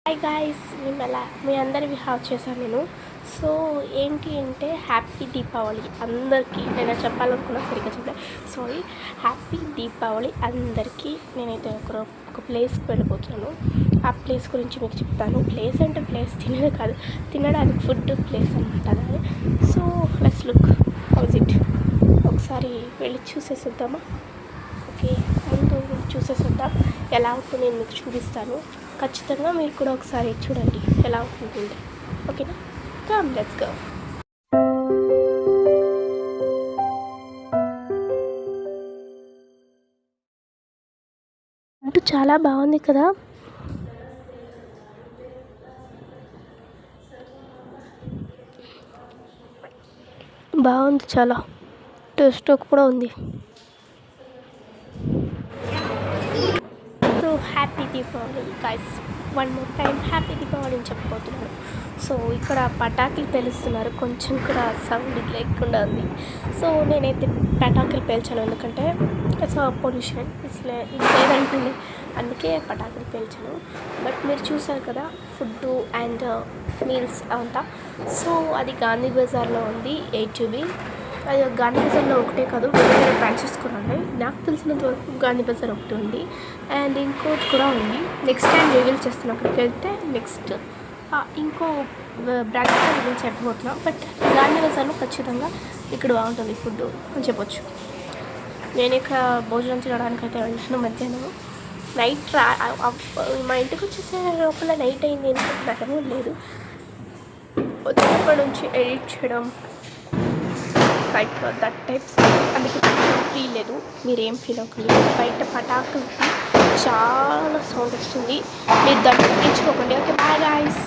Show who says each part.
Speaker 1: Hi guys, మీ అందరివి have చేశాను నేను. సో ఏంటి అంటే హ్యాపీ దీపావళి అందరికీ. నేను చెప్పాలనుకున్నా సరిగ్గా చెప్పలేదు, సారీ. హ్యాపీ దీపావళి అందరికీ. నేనైతే ఒక ప్లేస్కి వెళ్ళిపోతున్నాను. ఆ ప్లేస్ గురించి మీకు చెప్తాను. ప్లేస్ అంటే ప్లేస్ తినేది కాదు, తినడానికి ఫుడ్ ప్లేస్ అనమాట అది. So let's look house it. ఒకసారి వెళ్ళి చూసేసిద్దామా? ఓకే, ముందు చూసేసిద్దాం. ఎలా ఉంటుందో నేను మీకు చూపిస్తాను. ఖచ్చితంగా మీరు కూడా ఒకసారి చూడండి ఎలా ఉంటుంది. ఓకేనా? Come let's go. ఫుడ్ చాలా బాగుంది కదా. బాగుంది, చాలా టేస్ట్ కూడా ఉంది. So happy Deepavali guys, one more time happy Deepavali అని చెప్పబోతున్నాను. సో ఇక్కడ పటాకులు పేలుస్తున్నారు, కొంచెం కూడా సౌండ్ లేకుండా ఉంది. సో నేనైతే పటాకులు పేల్చాను, ఎందుకంటే సో పొల్యూషన్ లేదంటుంది, అందుకే పటాకులు పేల్చాను. బట్ మీరు చూసారు కదా ఫుడ్ అండ్ మీల్స్ అంతా. సో అది గాంధీ బజార్లో ఉంది, 8GB. అది గాంధీ బజార్లో ఒకటే కాదు, వేరే వేరే బ్రాంచెస్ కూడా ఉన్నాయి. నాకు తెలిసినంత వరకు గాంధీ బజార్ ఒకటి ఉంది, అండ్ ఇంకోటి కూడా ఉంది. నెక్స్ట్ టైం రివీల్ చేస్తాను అక్కడికి వెళ్తే. నెక్స్ట్ ఇంకో బ్రాంచ్ రివీల్ చెప్పబోతున్నాం. బట్ గాంధీ బజార్లో ఖచ్చితంగా ఇక్కడ బాగుంటుంది ఫుడ్ అని చెప్పొచ్చు. నేను ఇక్కడ భోజనం తినడానికి అయితే వెళ్ళాను మధ్యాహ్నం. నైట్ మా ఇంటికి వచ్చేసే లోపల నైట్ అయింది అనుకుంటున్నాను, లేదు. వచ్చినప్పటి నుంచి ఎడిట్ చేయడం బయట దట్ టైప్స్, అందుకే ఫీల్ లేదు. మీరేం ఫీల్ అవ్వకండి. బయట పటాకులకి చాలా సౌండ్ వస్తుంది, మీరు దాన్ని పట్టించుకోకండి. Okay, bye guys.